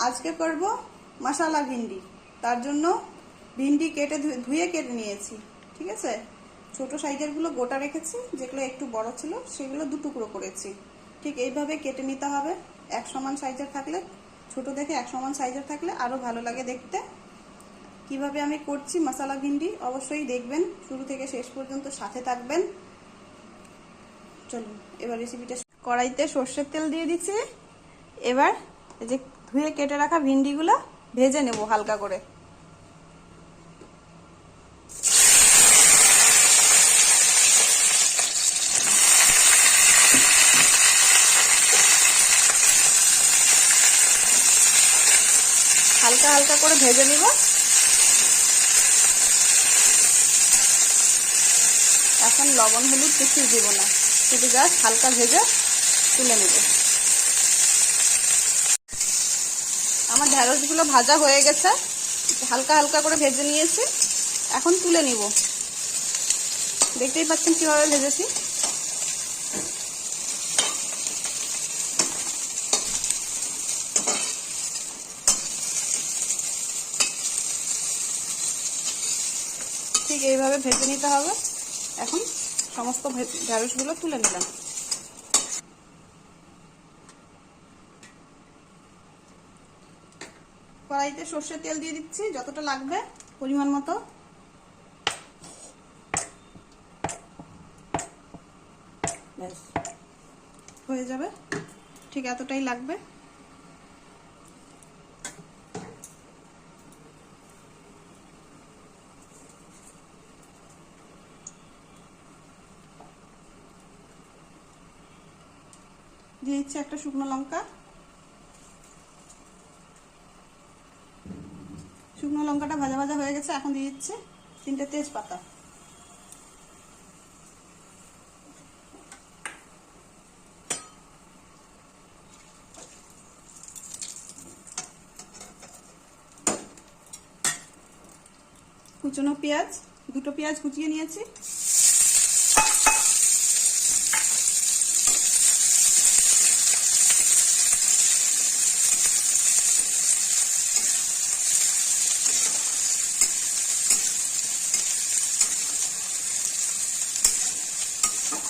আজকে করব মশলা ভিন্ডি। তার জন্য ভিন্ডি ধুয়ে কেটে নিয়েছি। ঠিক আছে, ছোট সাইজের গুলো গোটা রেখেছি, যেগুলো একটু বড় ছিল সেগুলো দু টুকরো করেছি। ঠিক এইভাবে কেটে নিতে হবে। এক সমান সাইজের থাকলে, ছোট দেখে এক সমান সাইজের থাকলে আরো ভালো লাগে দেখতে। কিভাবে আমি করছি মশলা ভিন্ডি অবশ্যই দেখবেন, শুরু থেকে শেষ পর্যন্ত সাথে থাকবেন। চলুন এবার রেসিপিটা। কড়াইতে সর্ষের তেল দিয়ে দিচ্ছি। এবার এই যে ধুয়ে কেটে রাখা ভিন্ডিগুলো ভেজে নেব হালকা করে। হালকা হালকা করে ভেজে নিব। এখন লবণ হলুদ কিছু দিব না, শুধু জাস্ট হালকা ভেজে তুলে নেব। আমার ঢেঁড়সগুলো ভাজা হয়ে গেছে, হালকা হালকা করে ভেজে নিয়েছি। এখন তুলে নিব। দেখতেই পাচ্ছেন কিভাবে ভেজেছি। ঠিক এইভাবে ভেজে নিতে হবে। এখন সমস্ত ঢেঁড়সগুলো তুলে নিলাম। কড়াইতে সর্ষের তেল দিয়ে দিচ্ছি, যতটা লাগবে পরিমাণ মতো। ব্যাস হয়ে যাবে, ঠিক এতটাই লাগবে। দিয়ে দিচ্ছি একটা শুকনো লঙ্কা। শুকনো লঙ্কাটা ভাজা ভাজা হয়ে গেছে। এখন দিয়ে দিচ্ছি 3টে তেজপাতা। কুচনো পেঁয়াজ, 2টো পেঁয়াজ কুচিয়ে নিয়েছি।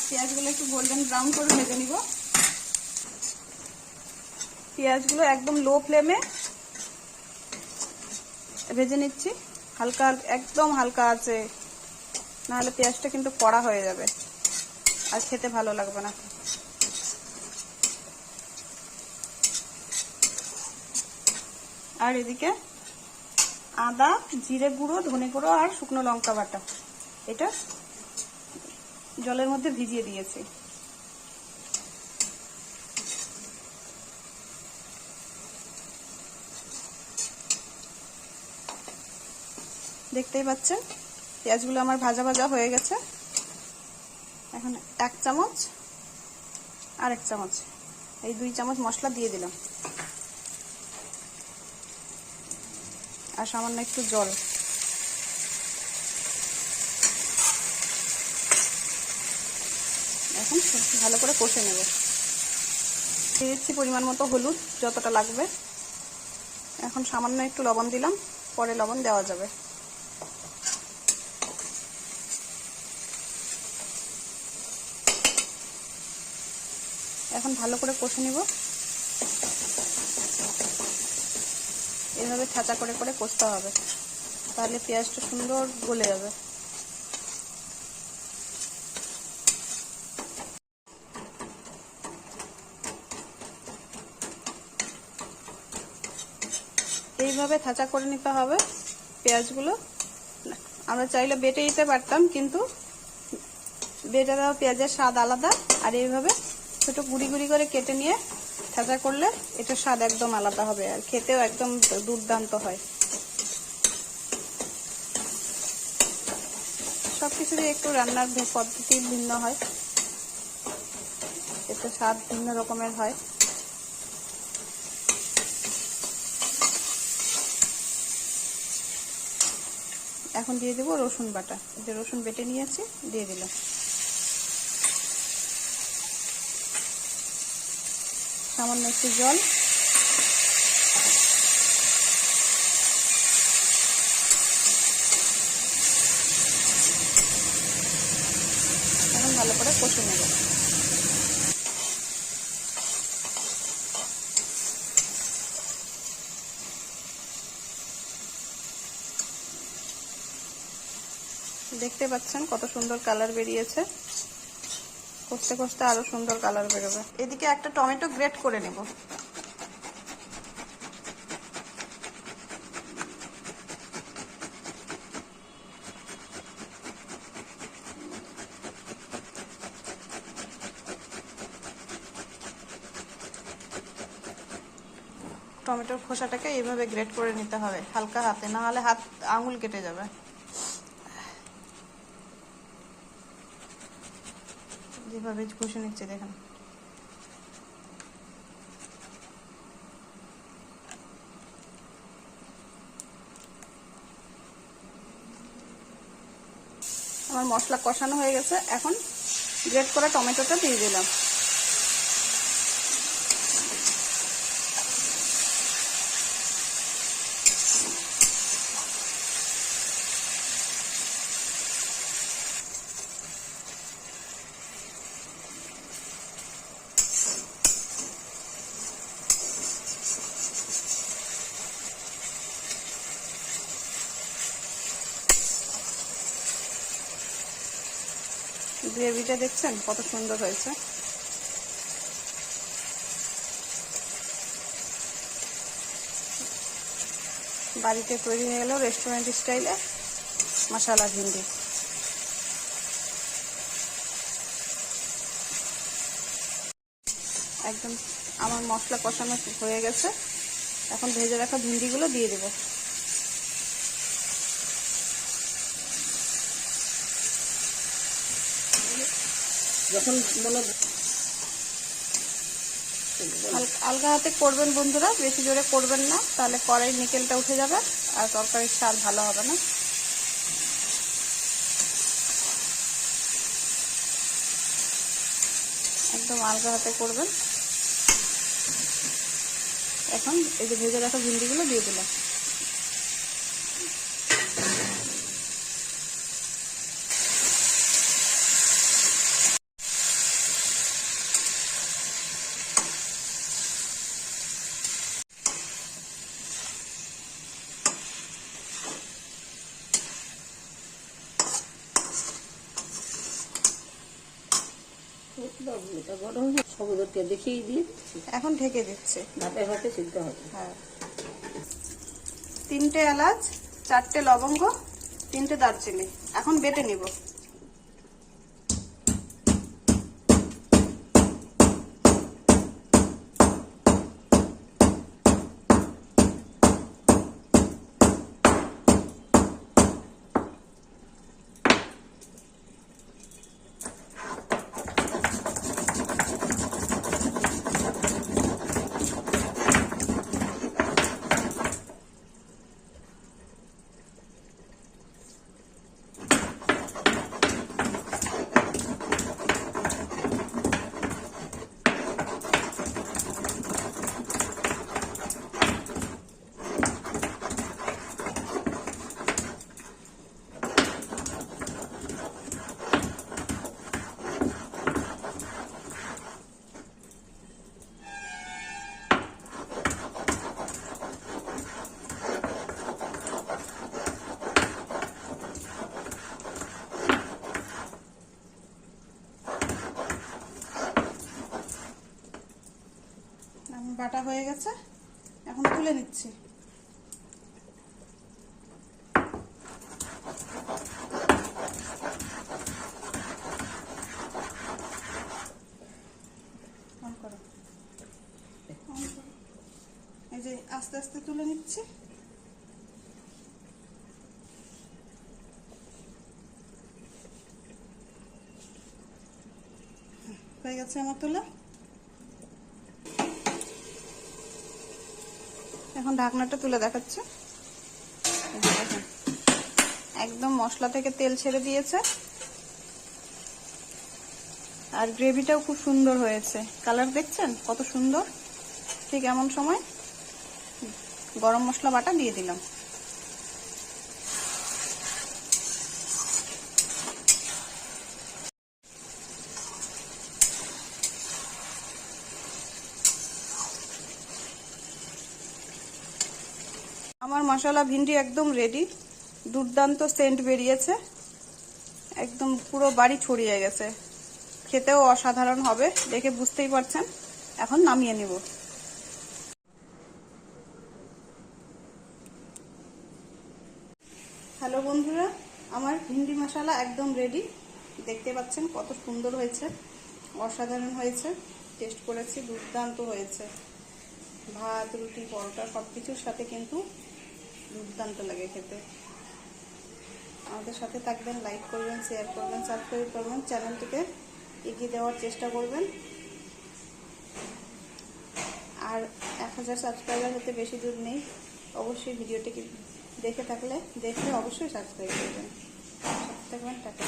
পেঁয়াজগুলো একটু গোল্ডেন ব্রাউন করে ভেজে নিব। পেঁয়াজগুলো একদম লো ফ্লেমে ভেজে নিচ্ছি, হালকা, একদম হালকা আছে, নাহলে পেঁয়াজটা কিন্তু কড়া হয়ে যাবে আর খেতে ভালো লাগবে না। আর এদিকে আদা, জিরে গুঁড়ো, ধনে গুঁড়ো আর শুকনো লঙ্কা বাটা, এটা জলের মধ্যে ভিজিয়ে দিয়েছি। দেখতেই পাচ্ছেন পেঁয়াজগুলো আমার ভাজা ভাজা হয়ে গেছে। এখন 1 চামচ আর 1 চামচ, এই 2 চামচ মশলা দিয়ে দিলাম, আর সামান্য একটু জল। এখন ভালো করে কষে নেব। দিয়ে দিচ্ছি পরিমাণ মতো হলুদ, যতটা লাগবে। এখন সামান্য একটু লবণ দিলাম, পরে লবণ দেওয়া যাবে। এখন ভালো করে কষে নিব। এভাবে ছাঁচা করে করে কষতে হবে, তাহলে পেঁয়াজটা সুন্দর গলে যাবে। এইভাবে ছাঁচা করে নিতে হবে পেঁয়াজগুলো। আমরা চাইলে বেটে দিতে পারতাম, কিন্তু বেটে দেওয়া পেঁয়াজের স্বাদ আলাদা, আর এইভাবে ছোট গুঁড়ি গুঁড়ি করে কেটে নিয়ে ছাঁচা করলে এটার স্বাদ একদম আলাদা হবে, আর খেতেও একদম দুর্দান্ত হয়। সবকিছুরই একটু রান্নার পদ্ধতি ভিন্ন হয়। এতে স্বাদ ভিন্ন রকমের হয়। এখন দিয়ে দেবো রসুন বাটা, যে রসুন বেটে নিয়েছি দিয়ে দিলাম। সামান্য একটু জল, এখন ভালো করে কষে নেব। দেখতে পাচ্ছেন কত সুন্দর কালার বেরিয়েছে, কষতে কষতে আরো সুন্দর কালার বেরোবে। এদিকে একটা টমেটো গ্রেট করে নেব। টমেটোর খোসাটাকে এইভাবে গ্রেট করে নিতে হবে হালকা হাতে, না হলে হাত আঙুল কেটে যাবে। যেভাবে ঘষে নিচ্ছে দেখেন। আমার মশলা কষানো হয়ে গেছে, এখন গ্রেট করা টমেটোটা দিয়ে দিলাম। গ্রেভিটা দেখছেন কত সুন্দর হয়েছে। বাড়িতে তৈরি হয়ে গেল রেস্টুরেন্ট স্টাইলে মশলা ভিন্ডি। একদম আমার মশলা কষানো হয়ে গেছে, এখন ভেজে রাখা ভিন্ডিগুলো দিয়ে দেব। যখন মনে আলগা হাতে করবেন বন্ধুরা, বেশি জোরে করবেন না, তাহলে কড়াইয়ের নিকেলটা উঠে যাবে আর তরকারির স্বাদ ভালো হবে না। একদম আলগা হাতে করবেন। এখন এই যে ভেজে রাখা ভিন্ডিগুলো দিয়ে দিলাম। এটা বড় হয়ে সবুজকে দেখিয়ে দিয়ে দিচ্ছি। এখন ঢেকে দিচ্ছে, ভাপে ভাপে সিদ্ধ হবে। হ্যাঁ। 3টে এলাচ, 4টে লবঙ্গ, 3টে দারচিনি এখন বেটে নিব। বাটা হয়ে গেছে, এখন তুলে নিচ্ছি। এই যে আস্তে আস্তে তুলে নিচ্ছি। হয়ে গেছে আমার তোলা। এখন ঢাকনাটা তুলে দেখাচ্ছে, এই যে দেখেন একদম মশলা থেকে তেল ছেড়ে দিয়েছে, আর গ্রেভিটাও খুব সুন্দর হয়েছে। কালার দেখছেন কত সুন্দর। ঠিক এমন সময় গরম মশলা বাটা দিয়ে দিলাম। আমার মশলা ভিন্ডি একদম রেডি। দুর্দান্ত সেন্ট বেরিয়েছে, একদম পুরো বাড়ি ছড়িয়ে গেছে। খেতেও অসাধারণ হবে, দেখে বুঝতেই পারছেন। এখন নামিয়ে নিব। হ্যালো বন্ধুরা, আমার ভিন্ডি মশলা একদম রেডি। দেখতে পাচ্ছেন কত সুন্দর হয়েছে, অসাধারণ হয়েছে। টেস্ট করেছি, দুর্দান্ত হয়েছে। ভাত, রুটি, পরোটা সব কিছুর সাথে কিন্তু দুর্দান্ত লাগে খেতে। আমাদের সাথে থাকবেন, লাইক করবেন, শেয়ার করবেন, সাবস্ক্রাইব করবেন, চ্যানেলটিকে এগিয়ে দেওয়ার চেষ্টা করবেন। আর 1000 সাবস্ক্রাইবার হতে বেশি দূর নেই। অবশ্যই ভিডিওটিকে দেখে থাকলে অবশ্যই সাবস্ক্রাইব করবেন। সাথে থাকবেন, টাটা।